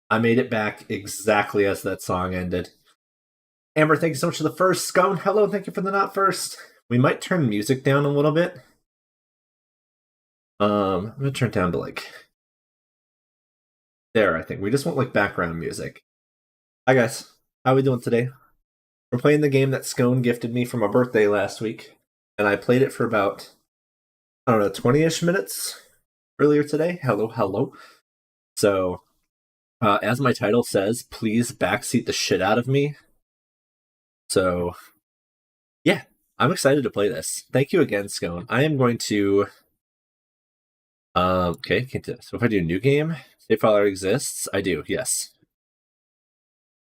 I made it back exactly as that song ended. Amber, thank you so much for the first. Scone, hello, thank you for the not first. We might turn music down a little bit. I'm gonna turn it down to like there, I think. We just want like background music. Hi guys. How we doing today? We're playing the game that Scone gifted me for my birthday last week. And I played it for about, I don't know, 20-ish minutes earlier today. Hello, hello. So, as my title says, please backseat the shit out of me. So, yeah, I'm excited to play this. Thank you again, Scone. I am going to. Okay, can't do this. So if I do new game, save file already exists. I do, yes.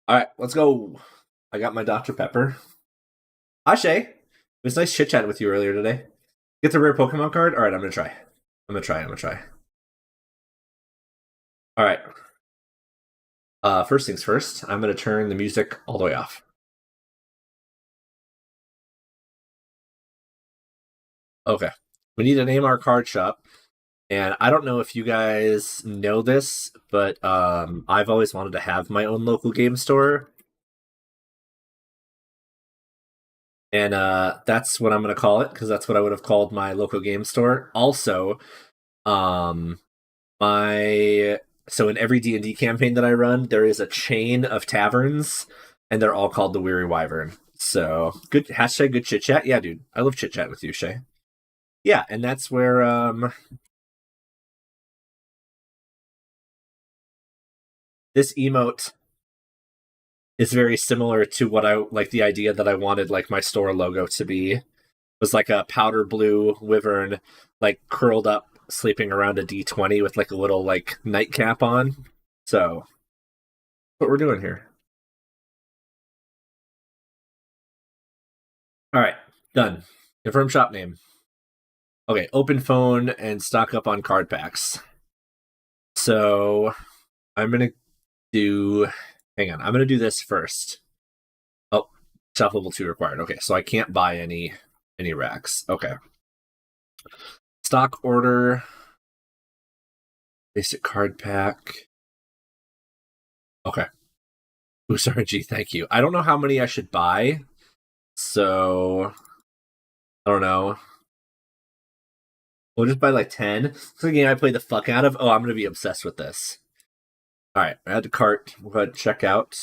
All right, let's go. I got my Dr. Pepper. Hi, Shay. It was nice chit chatting with you earlier today. Get the rare Pokemon card. All right, I'm gonna try. I'm gonna try. All right. First things first. I'm gonna turn the music all the way off. Okay. We need to name our card shop. And I don't know if you guys know this, but I've always wanted to have my own local game store. And that's what I'm going to call it, because that's what I would have called my local game store. Also, um, so in every D&D campaign that I run, there is a chain of taverns, and they're all called the Weary Wyvern. So good hashtag good chit chat. Yeah, dude, I love chit chat with you, Shay. Yeah, and that's where this emote is very similar to what I like, the idea that I wanted like my store logo to be. It was like a powder blue wyvern, like curled up, sleeping around a D20 with like a little like nightcap on. So, what we're doing here. All right, done. Confirm shop name. Okay, open phone and stock up on card packs. So, I'm gonna do. Hang on, I'm gonna do this first. Oh, shelf level 2 required. Okay, so I can't buy any racks. Okay. Stock order. Basic card pack. Okay. Boost RNG, thank you. I don't know how many I should buy, so I don't know. We'll just buy like 10. It's a game I play the fuck out of. Oh, I'm gonna be obsessed with this. Alright, add to cart. We'll go ahead and check out.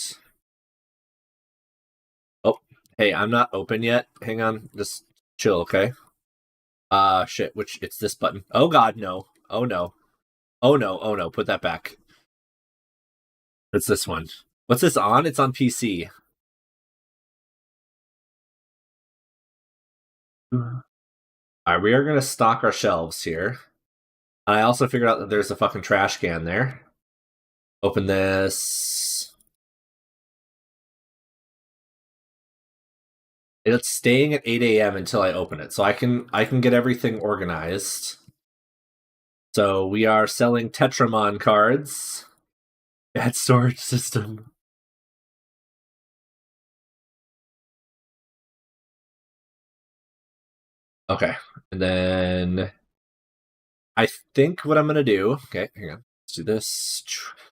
Oh, hey, I'm not open yet. Hang on, just chill, okay? Shit, which it's this button. Oh god, no. Oh no. Oh no, oh no, put that back. It's this one. What's this on? It's on PC. Alright, we are gonna stock our shelves here. I also figured out that there's a fucking trash can there. Open this. It's staying at 8 a.m. until I open it, so I can get everything organized. So we are selling Tetramon cards. Bad storage system. Okay, and then I think what I'm gonna do. Okay, hang on. Let's do this.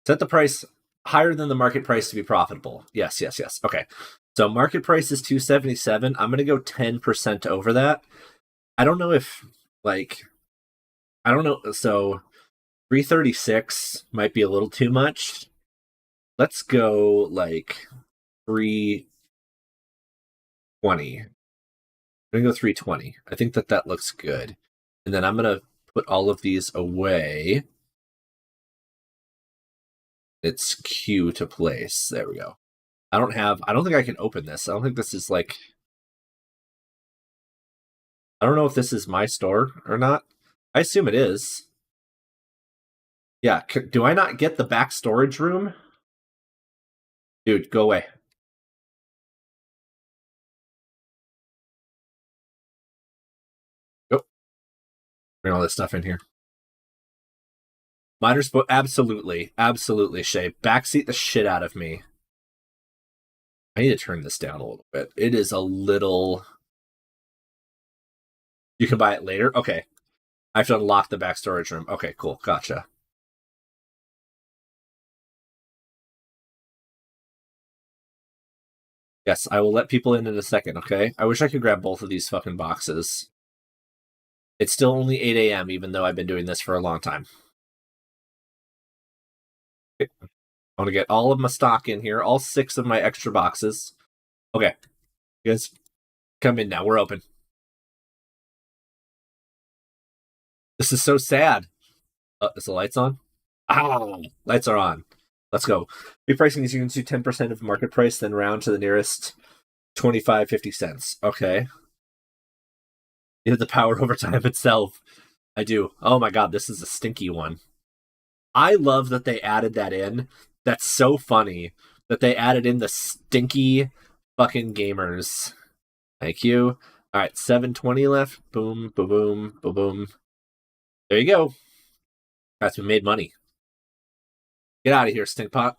Set the price higher than the market price to be profitable. Yes, yes, yes. Okay. So market price is 277. I'm gonna go 10% over that. I don't know if like I don't know. So 336 might be a little too much. Let's go like 320. I'm gonna go 320. I think that looks good. And then I'm gonna put all of these away. It's queue to place. There we go. I don't think I can open this. I don't think this is like, I don't know if this is my store or not. I assume it is. Yeah, do I not get the back storage room? Dude, go away. Oh, bring all this stuff in here. Miners, absolutely, absolutely, Shay. Backseat the shit out of me. I need to turn this down a little bit. It is a little. You can buy it later? Okay. I have to unlock the back storage room. Okay, cool. Gotcha. Yes, I will let people in a second, okay? I wish I could grab both of these fucking boxes. It's still only 8 a.m., even though I've been doing this for a long time. Okay. I want to get all of my stock in here, all 6 of my extra boxes. Okay, you guys come in now. We're open. This is so sad. Is the lights on? Ah, lights are on. Let's go. Repricing these units to 10% of market price, then round to the nearest 25.50 cents. Okay. You have the power over time itself. I do. Oh my god, this is a stinky one. I love that they added that in. That's so funny that they added in the stinky fucking gamers. Thank you. All right, 720 left. Boom, boom, boom, boom, boom. There you go. That's we made money. Get out of here, stinkpot.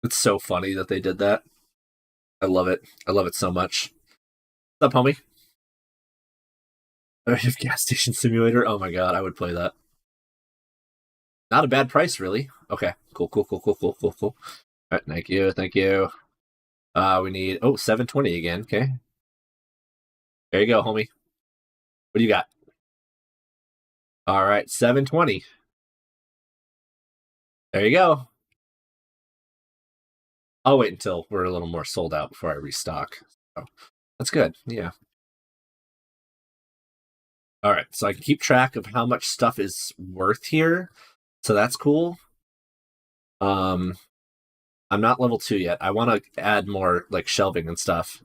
It's so funny that they did that. I love it. I love it so much. What's up, homie? Gas station simulator. Oh my god, I would play that. Not a bad price, really. Okay, cool, cool, cool, cool, cool, cool, cool. All right, thank you, thank you. We need 720 again. Okay, there you go, homie. What do you got? All right, 720. There you go. I'll wait until we're a little more sold out before I restock. So, that's good. Yeah. All right, so I can keep track of how much stuff is worth here. So that's cool. I'm not level 2 yet. I want to add more like shelving and stuff.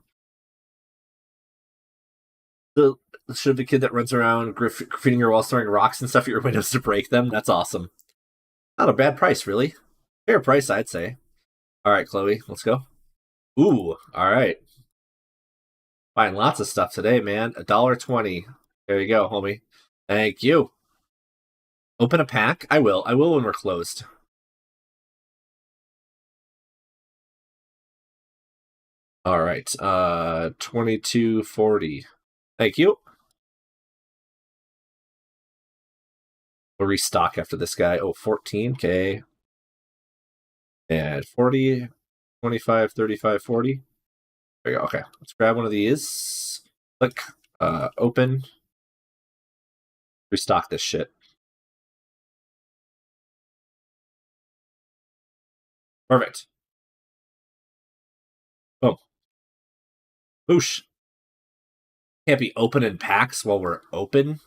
The should the kid that runs around graffitiing your walls, throwing rocks and stuff at your windows to break them. That's awesome. Not a bad price, really. Fair price, I'd say. All right, Chloe, let's go. Ooh, all right. Buying lots of stuff today, man. $1.20. There you go, homie. Thank you. Open a pack? I will. I will when we're closed. All right. 22.40. Thank you. We'll restock after this guy. 14K. And 40, 25, 35, 40. There you go. Okay. Let's grab one of these. Click. Open. Restock this shit. Perfect. Boom. Boosh. Can't be opening packs while we're open.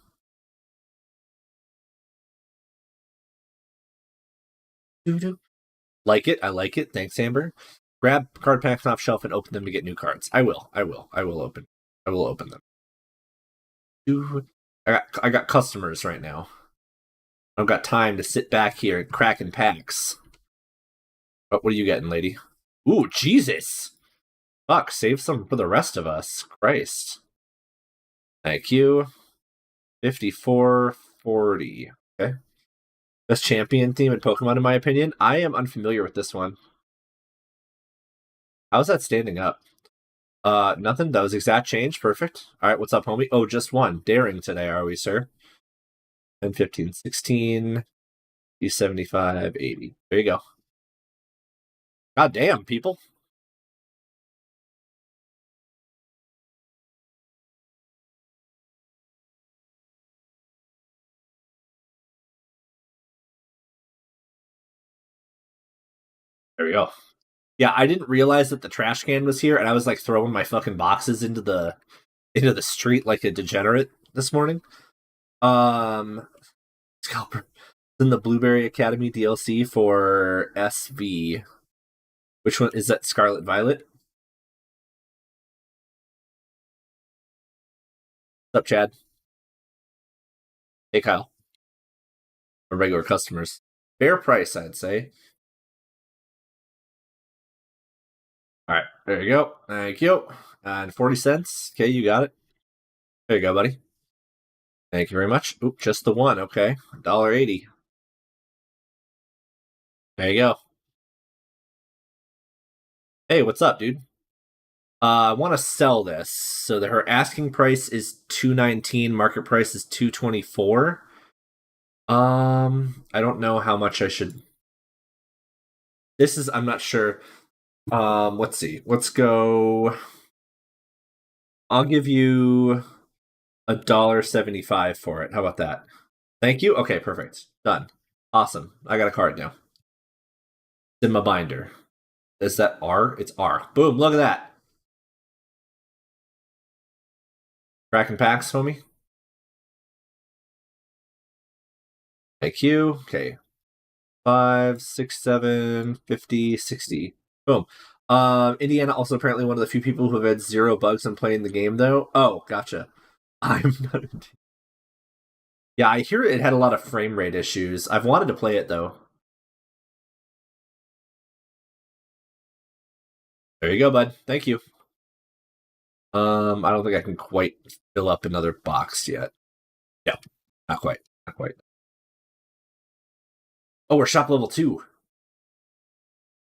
Like it. I like it. Thanks, Amber. Grab card packs off shelf and open them to get new cards. I will. I will open. I will open them. I got customers right now. I've got time to sit back here and cracking packs. What are you getting, lady? Ooh, Jesus! Fuck, save some for the rest of us. Christ. Thank you. 54.40. Okay. Best champion theme in Pokemon, in my opinion. I am unfamiliar with this one. How's that standing up? Nothing. That was exact change. Perfect. All right, what's up, homie? Oh, just one. Daring today, are we, sir? 10, 15, 16, 75, 80. There you go. God damn, people. There we go. Yeah, I didn't realize that the trash can was here, and I was like throwing my fucking boxes into the street like a degenerate this morning. Scalper. In the Blueberry Academy DLC for SV. Which one is that? Scarlet Violet? What's up, Chad? Hey, Kyle. Our regular customers. Fair price, I'd say. All right, there you go. Thank you. And 40 cents. Okay, you got it. There you go, buddy. Thank you very much. Oop, just the one. Okay, $1.80. There you go. Hey, what's up, dude? I want to sell this. So that her asking price is $2.19, market price is $2.24. I don't know how much I should. I'm not sure. Let's see. Let's go. I'll give you $1.75 for it. How about that? Thank you. Okay, perfect. Done. Awesome. I got a card now. It's in my binder. Is that R? It's R. Boom, look at that. Cracking packs, homie. Thank you. Okay. 5, 6, 7, 50, 60. Boom. Indiana also apparently one of the few people who have had 0 bugs in playing the game, though. Oh, gotcha. I'm not. Yeah, I hear it had a lot of frame rate issues. I've wanted to play it, though. There you go, bud. Thank you. I don't think I can quite fill up another box yet. Yeah, not quite. Not quite. Oh, we're shop level 2.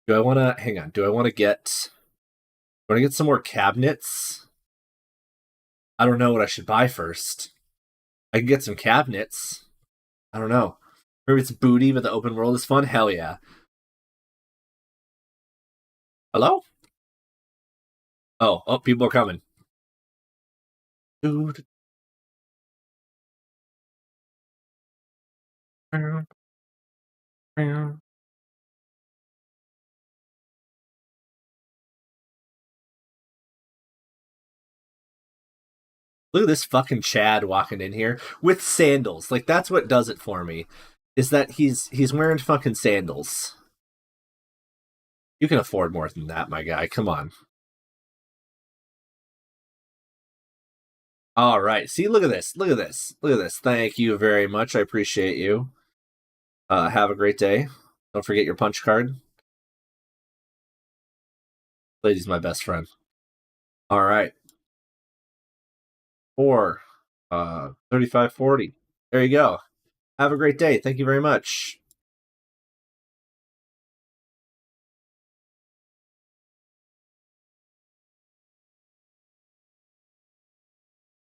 Do I want to hang on? Do I want to get? Want to get some more cabinets? I don't know what I should buy first. I can get some cabinets. I don't know. Maybe it's booty, but the open world is fun. Hell yeah. Hello? Oh, people are coming. Dude. Look at this fucking Chad walking in here with sandals. Like that's what does it for me. Is that he's wearing fucking sandals. You can afford more than that, my guy. Come on. All right. See, look at this. Look at this. Look at this. Thank you very much. I appreciate you. Have a great day. Don't forget your punch card. Lady's my best friend. All right. 4, 35, 40. There you go. Have a great day. Thank you very much.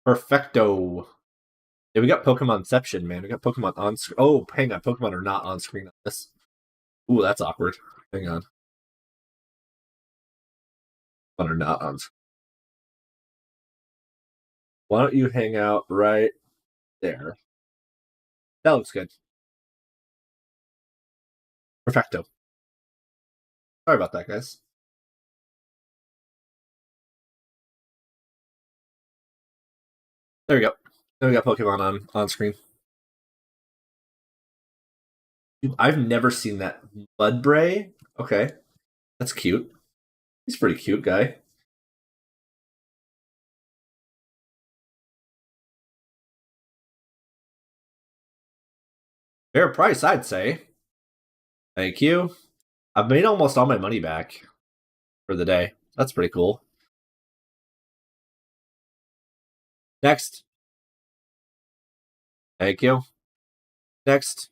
Perfecto. Yeah, we got Pokemonception, man. We got Pokemon on screen. Oh, hang on. Pokemon are not on screen on this. Ooh, that's awkward. Hang on. Pokemon are not on screen. Why don't you hang out right there? That looks good. Perfecto. Sorry about that, guys. There we go. Now we got Pokemon on screen. I've never seen that. Mudbray? Okay. That's cute. He's a pretty cute guy. Fair price, I'd say. Thank you. I've made almost all my money back for the day. That's pretty cool. Next. Thank you. Next.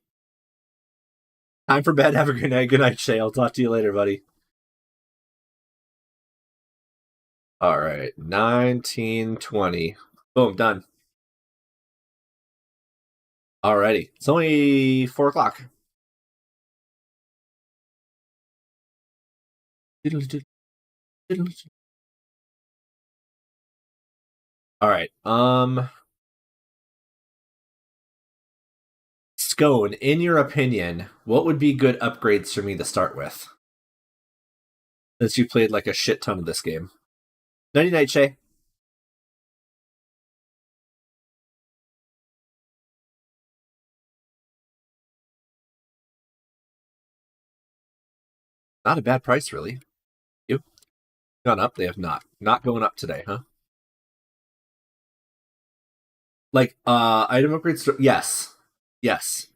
Time for bed. Have a good night. Good night, Shay. I'll talk to you later, buddy. All right. 1920. Boom, done. Alrighty. It's only 4 o'clock. All right. Scone, in your opinion, what would be good upgrades for me to start with? Since you played like a shit ton of this game. Nighty night, Shay. Not a bad price, really. You gone up? They have not. Not going up today, huh? Like, item upgrades? Yes. Yes.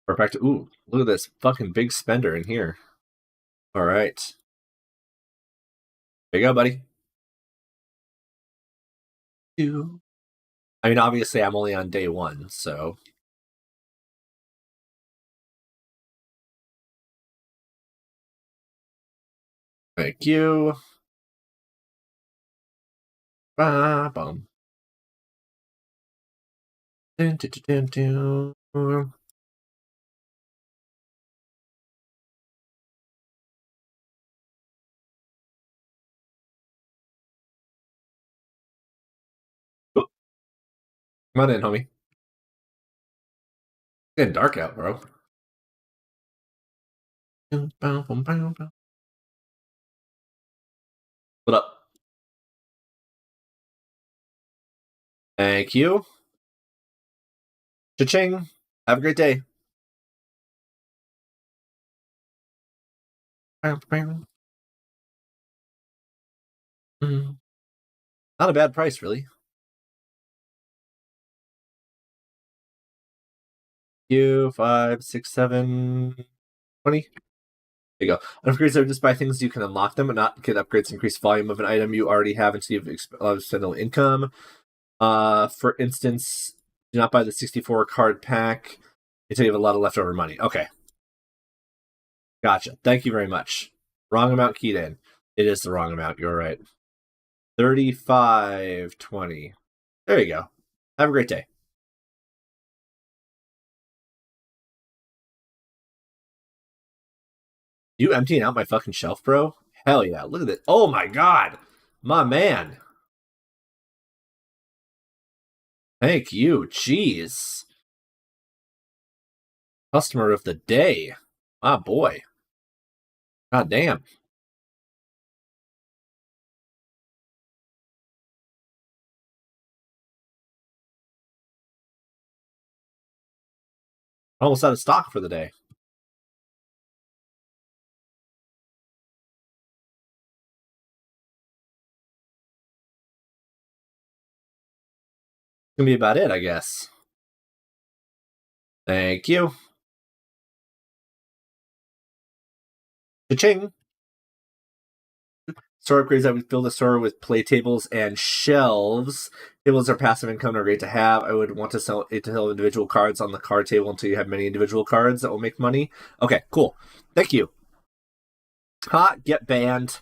Perfect. Ooh, look at this fucking big spender in here. All right. There you go, buddy. I mean, obviously, I'm only on day 1, so. Thank you. Bum. Dun, dun, dun, dun, dun. Oh, come on in, homie. It's getting dark out, bro. What up? Thank you. Cha-ching. Have a great day. Mm. Not a bad price, really. You 5, 6, 7, 20. There you go. Upgrades are just buy things you can unlock them, and not get upgrades to increase volume of an item you already have until you've spent no income. For instance, do not buy the 64 card pack until you have a lot of leftover money. Okay. Gotcha. Thank you very much. Wrong amount keyed in. It is the wrong amount. You're right. 35.20. There you go. Have a great day. You emptying out my fucking shelf, bro? Hell yeah. Look at it. Oh my god. My man. Thank you. Jeez. Customer of the day. My boy. God damn. Almost out of stock for the day. Gonna be about it, I guess. Thank you. Cha-ching. Store upgrades. I would build a store with play tables and shelves. Tables are passive income and are great to have. I would want to sell individual cards on the card table until you have many individual cards that will make money. Okay, cool. Thank you. Hot, get banned.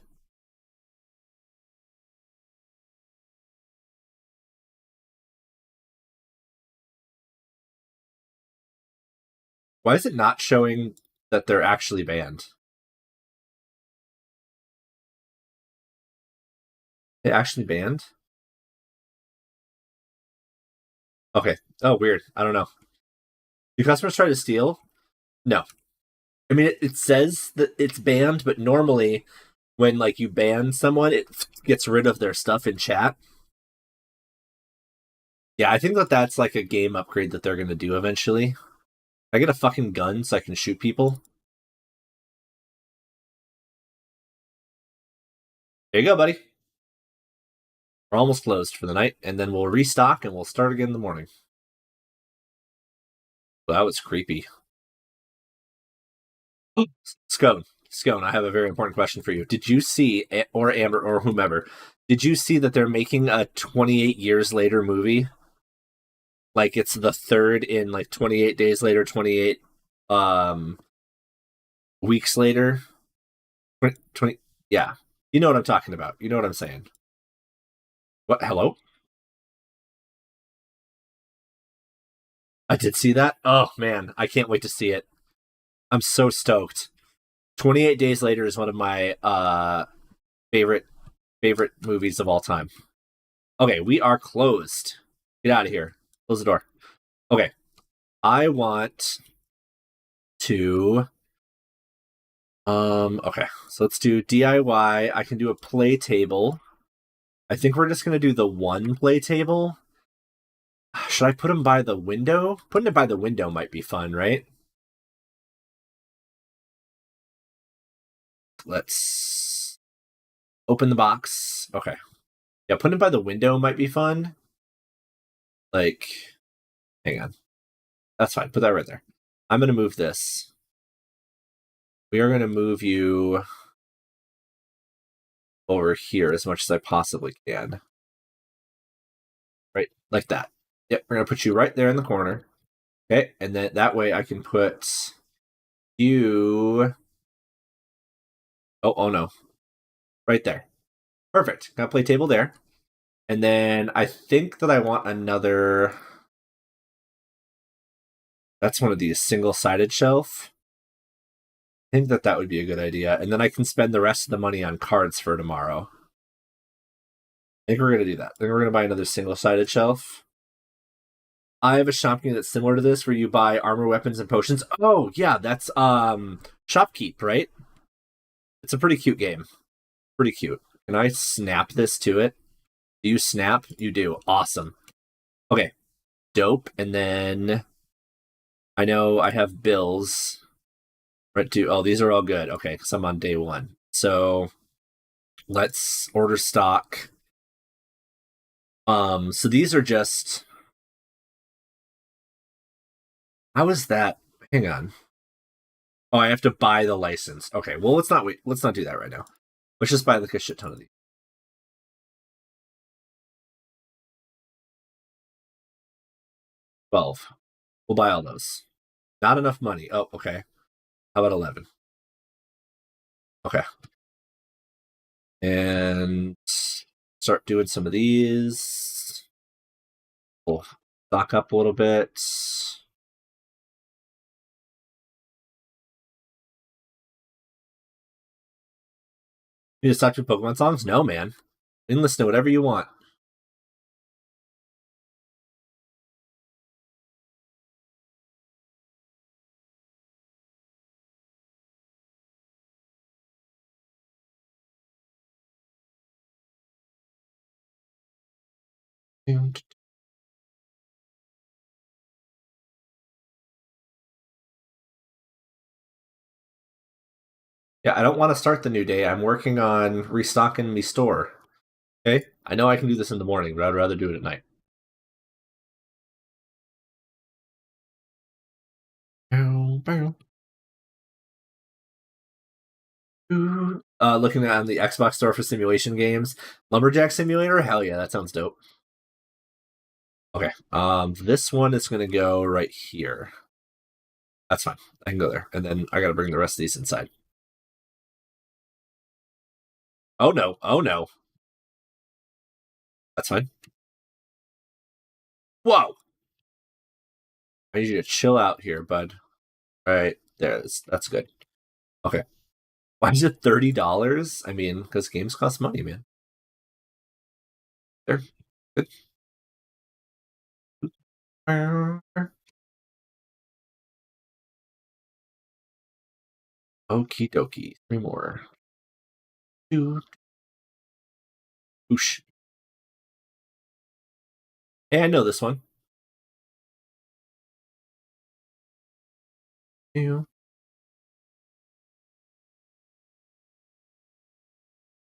Why is it not showing that they're actually banned? They actually banned? Okay. Oh, weird. I don't know. Do customers try to steal? No. I mean, it says that it's banned, but normally when like you ban someone, it gets rid of their stuff in chat. Yeah, I think that that's like a game upgrade that they're going to do eventually. I get a fucking gun so I can shoot people. There you go, buddy. We're almost closed for the night, and then we'll restock and we'll start again in the morning. Well, that was creepy. Scone, I have a very important question for you. Did you see, or Amber, or whomever, did you see that they're making a 28 years later movie? Like it's the third in like 28 days later, 28 weeks later. 20, yeah. You know what I'm talking about. You know what I'm saying. What? Hello? I did see that. Oh man, I can't wait to see it. I'm so stoked. 28 Days Later is one of my favorite movies of all time. Okay, we are closed. Get out of here. Close the door. Okay. I want to okay. So let's do DIY. I can do a play table. I think we're just going to do the one play table. Should I put them by the window? Putting it by the window might be fun, right? Let's open the box. Okay. Yeah, putting it by the window might be fun. Like, hang on. That's fine. Put that right there. I'm going to move this. We are going to move you over here as much as I possibly can. Right, like that. Yep, we're going to put you right there in the corner. Okay, and then that way I can put you... Oh no. Right there. Perfect. Got a play table there. And then I think that I want another... That's one of these single-sided shelf. I think that would be a good idea. And then I can spend the rest of the money on cards for tomorrow. I think we're going to do that. I think we're going to buy another single-sided shelf. I have a shopping that's similar to this where you buy armor, weapons, and potions. Oh, yeah, that's Shopkeep, right? It's a pretty cute game. Pretty cute. Can I snap this to it? Do you snap? You do. Awesome. Okay. Dope. And then I know I have bills. Right, these are all good. Okay, because I'm on day one. So let's order stock. So these are just. How is that? Hang on. Oh, I have to buy the license. Okay, well let's not wait. Let's not do that right now. Let's just buy like a shit ton of these. 12. We'll buy all those. Not enough money. Oh, okay. How about 11? Okay. And start doing some of these. We'll stock up a little bit. You just talk to Pokemon songs? No, man. You can listen to whatever you want. Yeah, I don't want to start the new day. I'm working on restocking me store. Okay? I know I can do this in the morning, but I'd rather do it at night. Looking at on the Xbox store for simulation games. Lumberjack Simulator? Hell yeah, that sounds dope. Okay. This one is gonna go right here. That's fine. I can go there. And then I gotta bring the rest of these inside. Oh no. Oh no. That's fine. Whoa! I need you to chill out here, bud. Alright, that's good. Okay. Why is it $30? I mean, because games cost money, man. There. Good. Okie dokie. 3 more. Oosh. Hey, I know this one.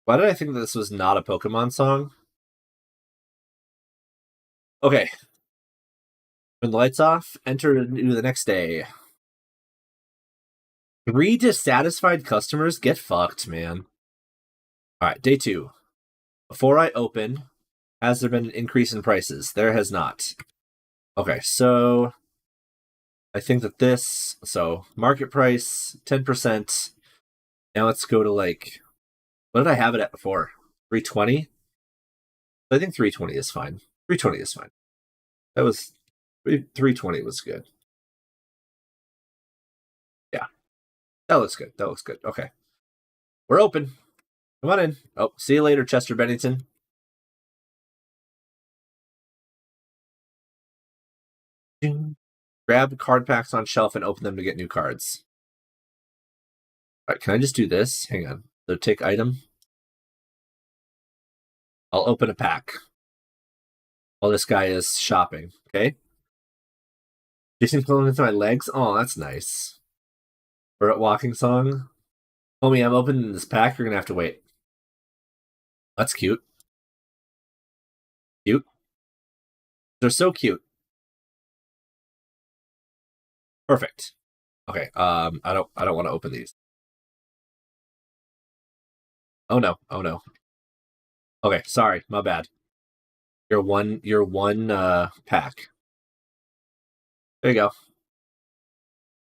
Why did I think that this was not a Pokemon song? Okay. Turn the lights off. Enter into the next day. 3 dissatisfied customers? Get fucked, man. Alright, day 2. Before I open, has there been an increase in prices? There has not. Okay, so I think that this, so market price, 10%. Now let's go to like, what did I have it at before? 320? I think 320 is fine. 320 is fine. That was, 320 was good. Yeah. That looks good. That looks good. Okay. We're open. Come on in. Oh, see you later, Chester Bennington. Grab card packs on shelf and open them to get new cards. All right, can I just do this? Hang on. So take item. I'll open a pack while this guy is shopping. Okay. Jason pulling into my legs. Oh, that's nice. Bird walking song. Homie, I'm opening this pack. You're gonna have to wait. That's cute. Cute. They're so cute. Perfect. Okay. I don't want to open these. Oh no. Oh no. Okay, sorry, my bad. Your one pack. There you go.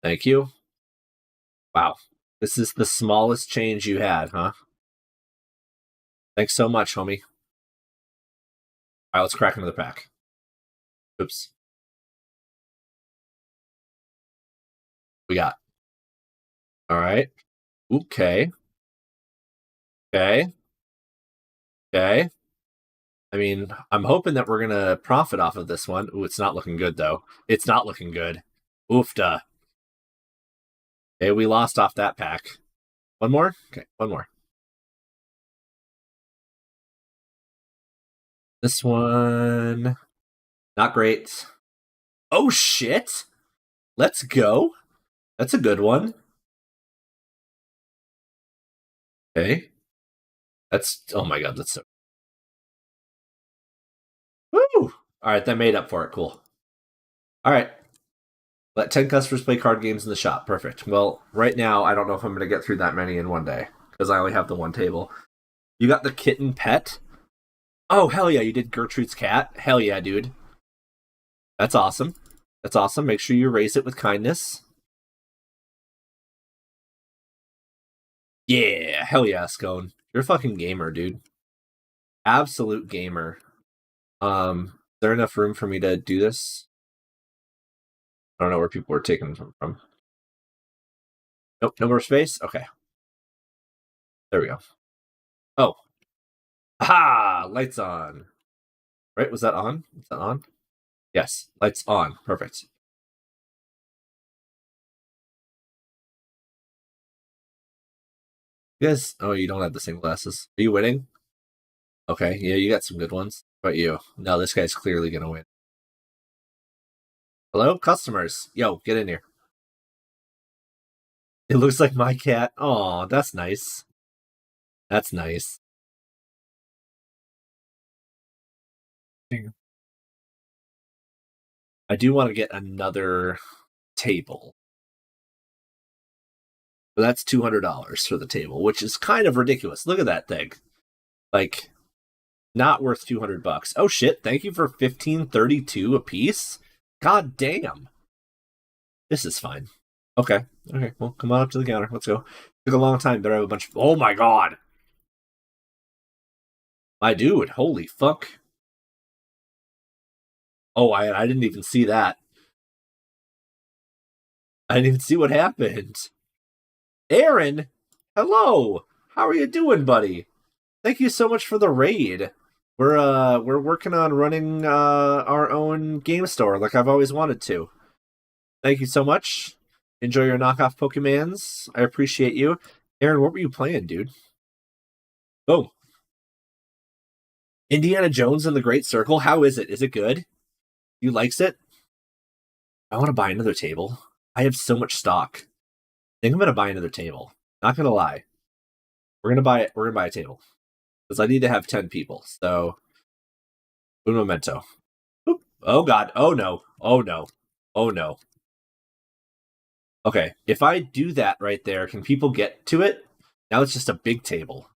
Thank you. Wow. This is the smallest change you had, huh? Thanks so much, homie. Alright, let's crack another pack. Oops. We got. All right. Okay. Okay. Okay. I mean, I'm hoping that we're gonna profit off of this one. Ooh, it's not looking good though. It's not looking good. Oofda. Okay, we lost off that pack. One more? Okay, one more. This one. Not great. Oh shit! Let's go. That's a good one. Okay. That's oh my god, that's so woo! Alright, that made up for it. Cool. Alright. Let 10 customers play card games in the shop. Perfect. Well, right now I don't know if I'm gonna get through that many in one day. Because I only have the one table. You got the kitten pet? Oh hell yeah, you did Gertrude's cat. Hell yeah, dude. That's awesome. That's awesome. Make sure you raise it with kindness. Yeah, hell yeah, Scone. You're a fucking gamer, dude. Absolute gamer. Is there enough room for me to do this? I don't know where people were taking them from. Nope, no more space? Okay. There we go. Oh. Aha! Lights on. Right, was that on? Was that on? Yes, lights on. Perfect. You guys, oh, you don't have the same glasses. Are you winning? Okay, yeah, you got some good ones. How about you? No, this guy's clearly gonna win. Hello, customers. Yo, get in here. It looks like my cat. Oh, that's nice. That's nice. I do want to get another table. But that's $200 for the table, which is kind of ridiculous. Look at that thing. Like, not worth $200. Oh shit, thank you for 1532 a piece. God damn. This is fine. Okay. Okay, well, come on up to the counter. Let's go. Took a long time, but I have a bunch of. Oh my god. My dude, holy fuck. Oh, I didn't even see that. I didn't even see what happened. Aaron, hello. How are you doing, buddy? Thank you so much for the raid. We're working on running our own game store like I've always wanted to. Thank you so much. Enjoy your knockoff Pokemans. I appreciate you. Aaron, what were you playing, dude? Oh. Indiana Jones and the Great Circle. How is it? Is it good? You likes it? I want to buy another table. I have so much stock. I think I'm gonna buy another table. Not gonna lie. We're gonna buy a table. Because I need to have 10 people. So un momento. Oop. Oh god. Oh no. Oh no. Oh no. Okay, if I do that right there, can people get to it? Now it's just a big table.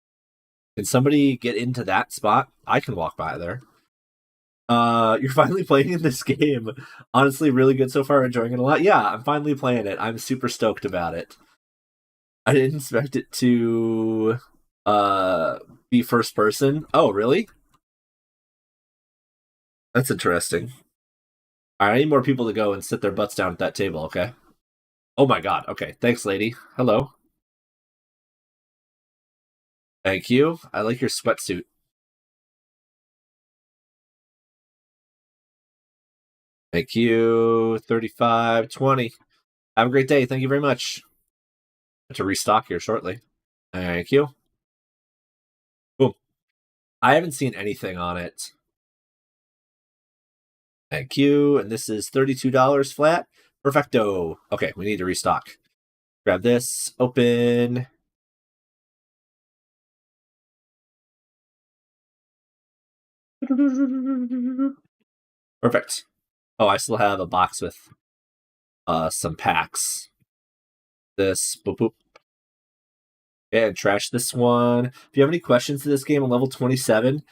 Can somebody get into that spot? I can walk by there. You're finally playing in this game. Honestly, really good so far. Enjoying it a lot. Yeah, I'm finally playing it. I'm super stoked about it. I didn't expect it to be first person. Oh, really? That's interesting. All right, I need more people to go and sit their butts down at that table, okay? Oh my god. Okay, thanks, lady. Hello. Thank you. I like your sweatsuit. Thank you. 3520. Have a great day. Thank you very much. To restock here shortly. Thank you. Boom. I haven't seen anything on it. Thank you. And this is $32 flat. Perfecto. Okay, we need to restock. Grab this. Open. Perfect. Oh, I still have a box with some packs. This. Boop boop. And trash this one. If you have any questions to this game, I'm level 27.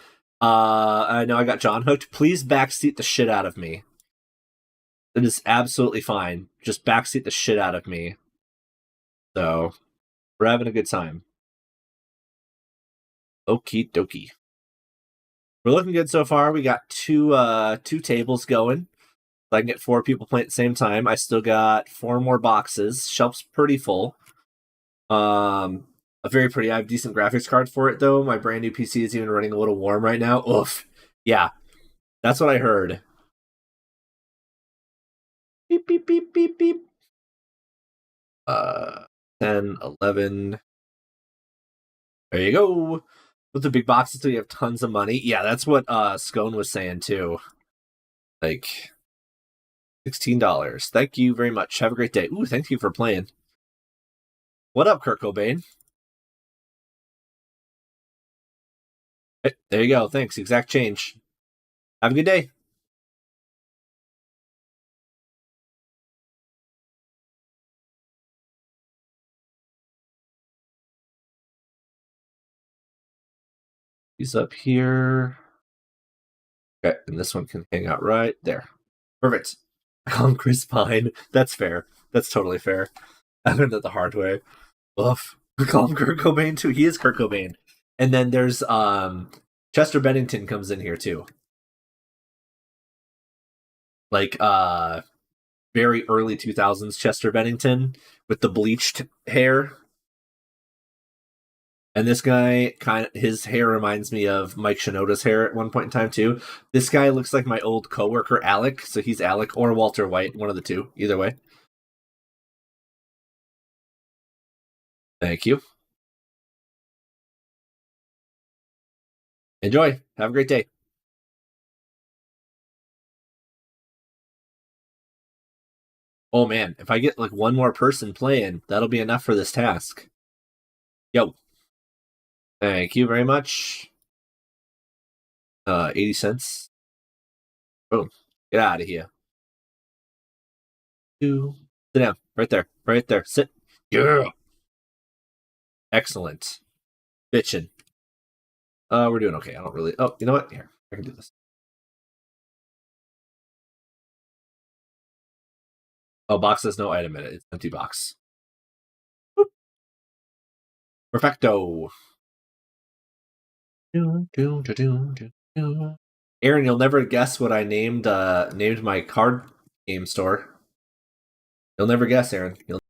I know I got John hooked. Please backseat the shit out of me. It is absolutely fine. Just backseat the shit out of me. So, we're having a good time. Okie dokie. We're looking good so far. We got two tables going. I can get 4 people playing at the same time. I still got 4 more boxes. Shelf's pretty full. A very pretty. I have decent graphics card for it though. My brand new PC is even running a little warm right now. Oof. Yeah, that's what I heard. Beep beep beep beep beep. 10, 11. There you go. With the big boxes, so you have tons of money. Yeah, that's what Scone was saying too. Like $16. Thank you very much. Have a great day. Ooh, thank you for playing. What up, Kurt Cobain? Hey, there you go. Thanks. Exact change. Have a good day. He's up here. Okay, and this one can hang out right there. Perfect. I call him Chris Pine. That's fair. That's totally fair. I learned that the hard way. Oof. We call him Kurt Cobain too. He is Kurt Cobain. And then there's Chester Bennington comes in here too. Like very early 2000s Chester Bennington with the bleached hair. And this guy his hair reminds me of Mike Shinoda's hair at one point in time too. This guy looks like my old coworker Alec, so he's Alec or Walter White, one of the two, either way. Thank you. Enjoy. Have a great day. Oh man, if I get like one more person playing, that'll be enough for this task. Yo. Thank you very much. 80 cents. Boom. Get out of here. Sit down. Right there. Right there. Sit. Yeah. Excellent. Bitchin'. We're doing okay. I don't really. Oh, you know what? Here, I can do this. Oh, box has no item in it. It's an empty box. Boop. Perfecto. Aaron, you'll never guess what I named my card game store. You'll never guess, Aaron. You'll